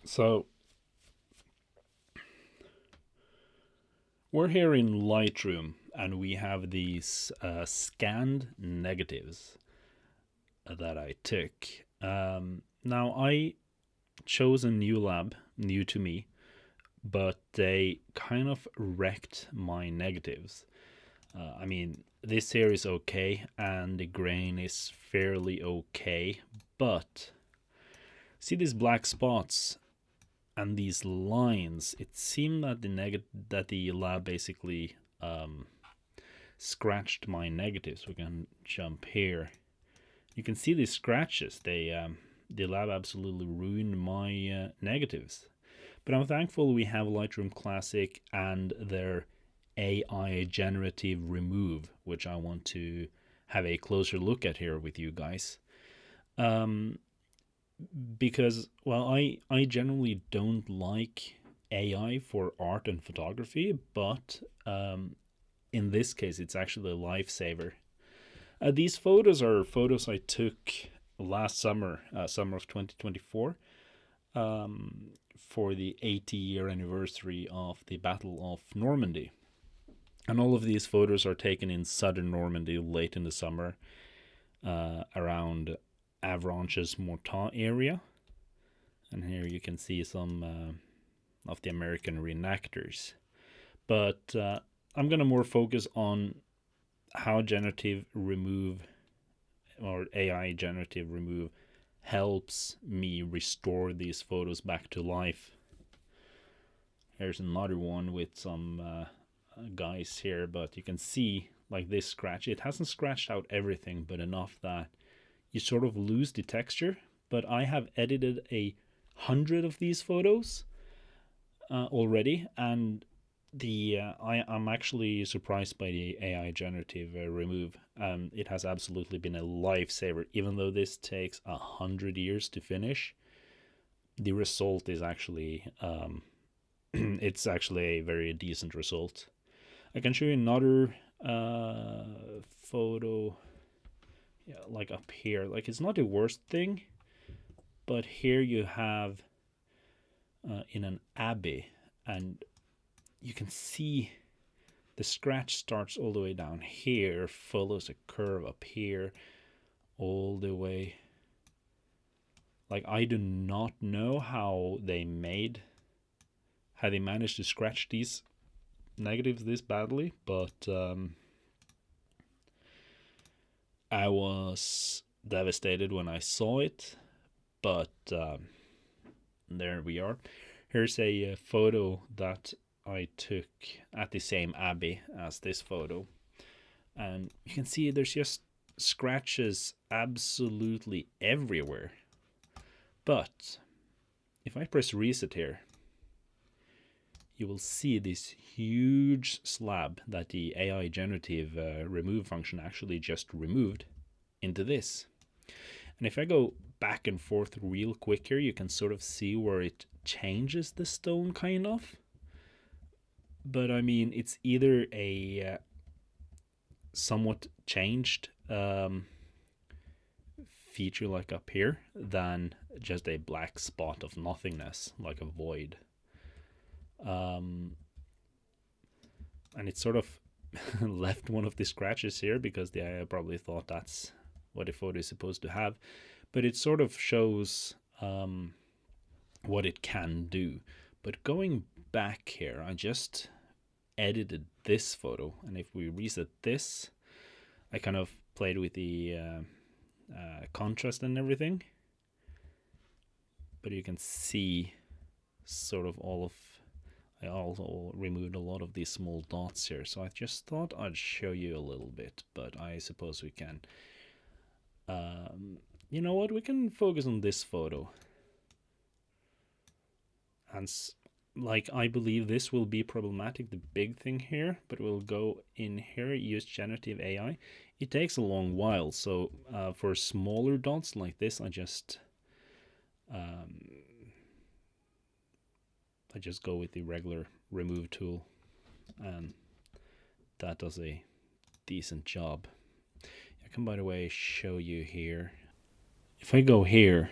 So we're here in Lightroom and we have these scanned negatives that I took. Now, I chose a new lab, new to me, but they kind of wrecked my negatives. This here is okay and the grain is fairly okay, but see these black spots and these lines, it seemed that the lab basically scratched my negatives. We can jump here. You can see these scratches. The lab absolutely ruined my negatives. But I'm thankful we have Lightroom Classic and their AI generative remove, which I want to have a closer look at here with you guys. Um, because I generally don't like AI for art and photography, but in this case it's actually a lifesaver. These photos are photos I took last summer, summer of 2024, for the 80-year anniversary of the Battle of Normandy. And all of these photos are taken in southern Normandy late in the summer, around Avranches Mortain area. And here you can see some of the American reenactors. But I'm going to more focus on how generative remove or AI generative remove helps me restore these photos back to life. Here's another one with some guys here, but you can see like this scratch. It hasn't scratched out everything, but enough that you sort of lose the texture. But I have edited 100 of these photos already, and I'm actually surprised by the AI generative remove. It has absolutely been a lifesaver, even though this takes 100 years to finish. The result is actually it's actually a very decent result. I can show you another photo, yeah, like up here. Like it's not the worst thing, but here you have in an abbey, and you can see the scratch starts all the way down here, follows a curve up here, all the way. Like I do not know how they managed to scratch these negatives this badly, but I was devastated when I saw it. But there we are. Here's a photo that I took at the same abbey as this photo. And you can see there's just scratches absolutely everywhere. But if I press reset here, you will see this huge slab that the AI generative remove function actually just removed into this. And if I go back and forth real quick here, you can sort of see where it changes the stone kind of. But I mean, it's either a somewhat changed feature like up here than just a black spot of nothingness, like a void. And it sort of left one of the scratches here because the AI probably thought that's what a photo is supposed to have. But it sort of shows what it can do. But going back here, I just edited this photo, and if we reset this, I kind of played with the contrast and everything, but you can see sort of I also removed a lot of these small dots here, so I just thought I'd show you a little bit. But I suppose we can you know what, we can focus on this photo. And like, I believe this will be problematic, the big thing here, but we'll go in here, use generative AI. It takes a long while, so for smaller dots like this, I just go with the regular remove tool, and that does a decent job. I can, by the way, show you here. If I go here,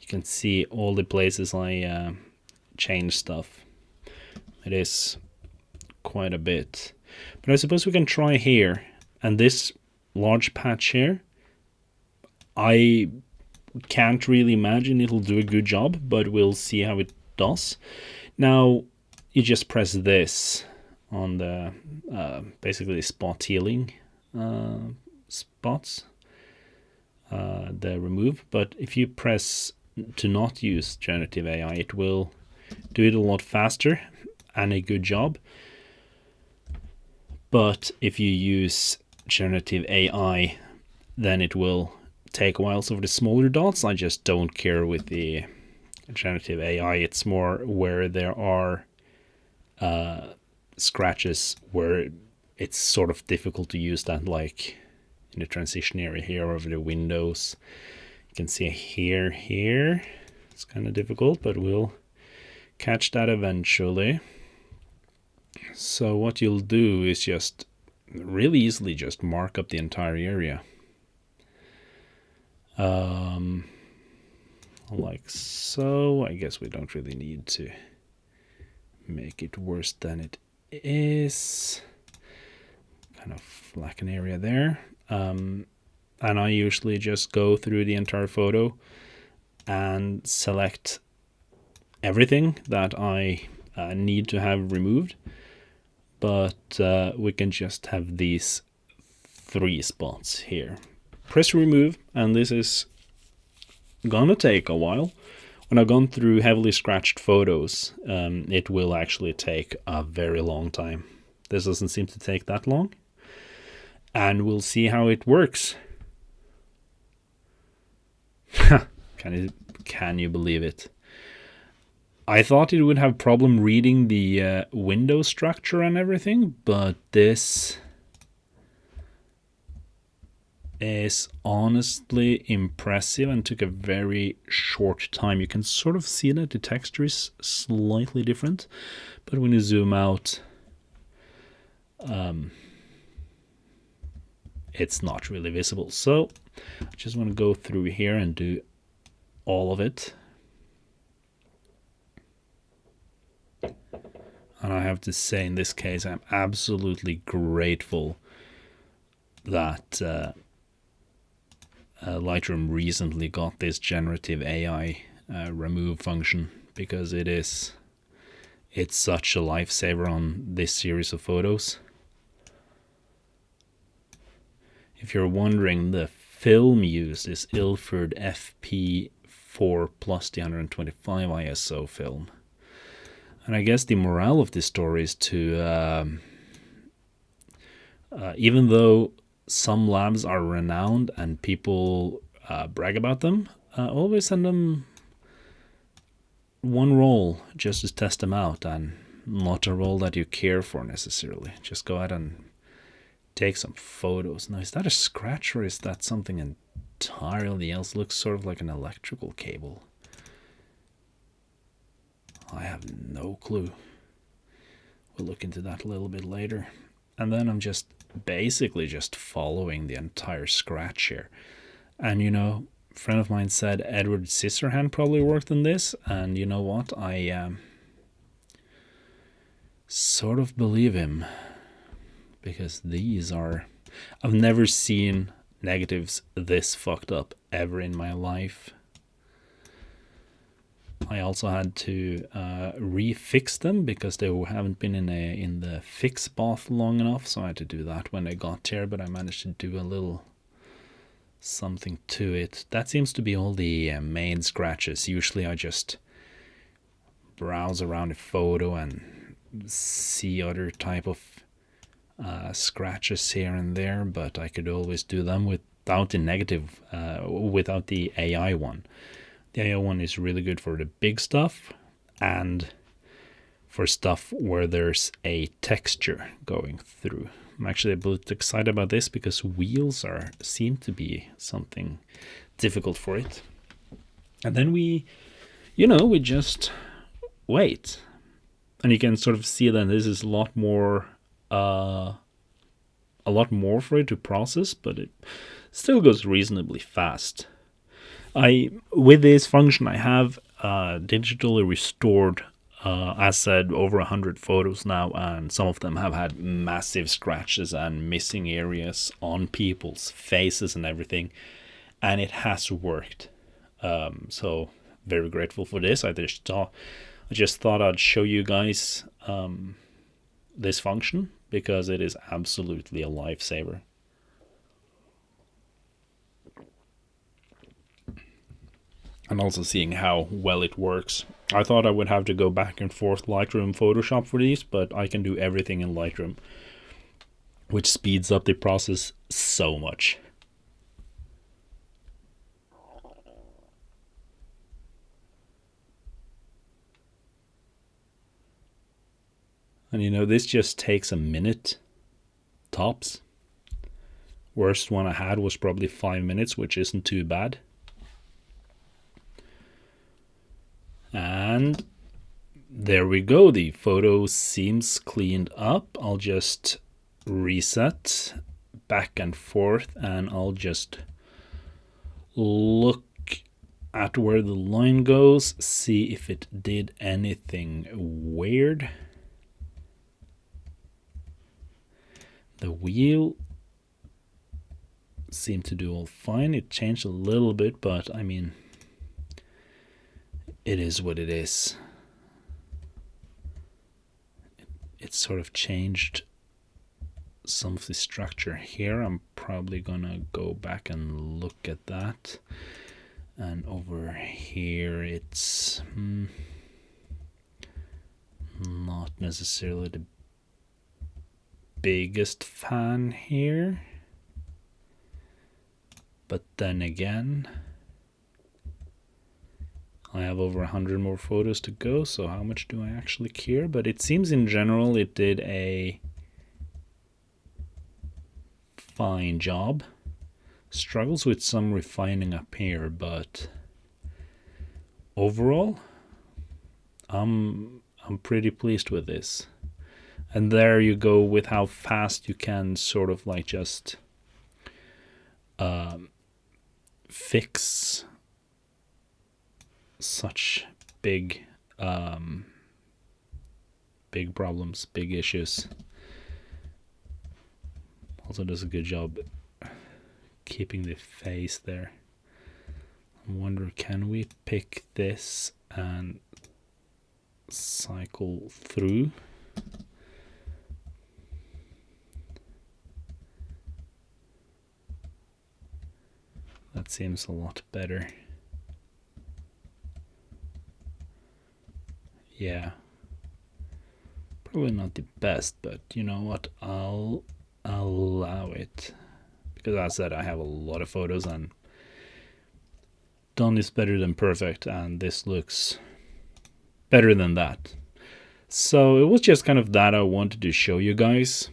You can see all the places I change stuff. It is quite a bit. But I suppose we can try here. And this large patch here, I can't really imagine it'll do a good job, but we'll see how it does. Now, you just press this on the basically spot healing spots, the remove. But if you press to not use generative AI, it will do it a lot faster and a good job. But if you use generative AI, then it will take a while. So for the smaller dots, I just don't care with the generative AI. It's more where there are scratches where it's sort of difficult to use that, like in the transition area here over the windows. You can see here. It's kind of difficult, but we'll catch that eventually. So what you'll do is just really easily just mark up the entire area. Like so. I guess we don't really need to make it worse than it is. Kind of like an area there. And I usually just go through the entire photo and select everything that I need to have removed. But we can just have these 3 spots here. Press remove, and this is gonna take a while. When I've gone through heavily scratched photos, it will actually take a very long time. This doesn't seem to take that long. And we'll see how it works. Can you believe it? I thought it would have problem reading the window structure and everything, but this is honestly impressive and took a very short time. You can sort of see that the texture is slightly different, but when you zoom out, it's not really visible. So I just want to go through here and do all of it. And I have to say, in this case, I'm absolutely grateful that Lightroom recently got this generative AI remove function, because it's such a lifesaver on this series of photos. If you're wondering, the film used is Ilford FP4 plus the 125 ISO film. And I guess the morale of this story is to, even though some labs are renowned and people brag about them, always send them one roll just to test them out, and not a roll that you care for necessarily. Just go ahead and take some photos. Now, is that a scratch or is that something entirely else? Looks sort of like an electrical cable. I have no clue. We'll look into that a little bit later. And then I'm just basically just following the entire scratch here. And you know, a friend of mine said Edward Scissorhand probably worked on this, and you know what? I sort of believe him, because these are... I've never seen negatives this fucked up ever in my life. I also had to refix them because they haven't been in the fix bath long enough, so I had to do that when they got here, but I managed to do a little something to it. That seems to be all the main scratches. Usually I just browse around a photo and see other type of scratches here and there, but I could always do them without the negative, without the AI one. The AI one is really good for the big stuff and for stuff where there's a texture going through. I'm actually a bit excited about this because wheels seem to be something difficult for it. And then we just wait. And you can sort of see that this is a lot more for it to process, but it still goes reasonably fast. With this function, I have digitally restored, as said, over 100 photos now, and some of them have had massive scratches and missing areas on people's faces and everything, and it has worked. So very grateful for this. I just thought I'd show you guys this function because it is absolutely a lifesaver. And also seeing how well it works. I thought I would have to go back and forth Lightroom, Photoshop for these, but I can do everything in Lightroom, which speeds up the process so much. And you know, this just takes a minute tops. Worst one I had was probably 5 minutes, which isn't too bad. And there we go. The photo seems cleaned up. I'll just reset back and forth, and I'll just look at where the line goes, see if it did anything weird. The wheel seemed to do all fine. It changed a little bit, but I mean, it is what it is. It sort of changed some of the structure here. I'm probably gonna go back and look at that. And over here it's not necessarily the biggest fan here, but then again, I have over 100 more photos to go, so how much do I actually care? But it seems in general it did a fine job. Struggles with some refining up here, but overall I'm pretty pleased with this. And there you go with how fast you can sort of like just fix such big problems, big issues. Also does a good job keeping the face there. I wonder, can we pick this and cycle through? That seems a lot better. Yeah. Probably not the best, but you know what? I'll allow it. Because as I said, I have a lot of photos and done is better than perfect, and this looks better than that. So it was just kind of that I wanted to show you guys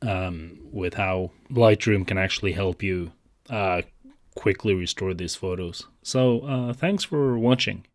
with how Lightroom can actually help you quickly restore these photos. So thanks for watching.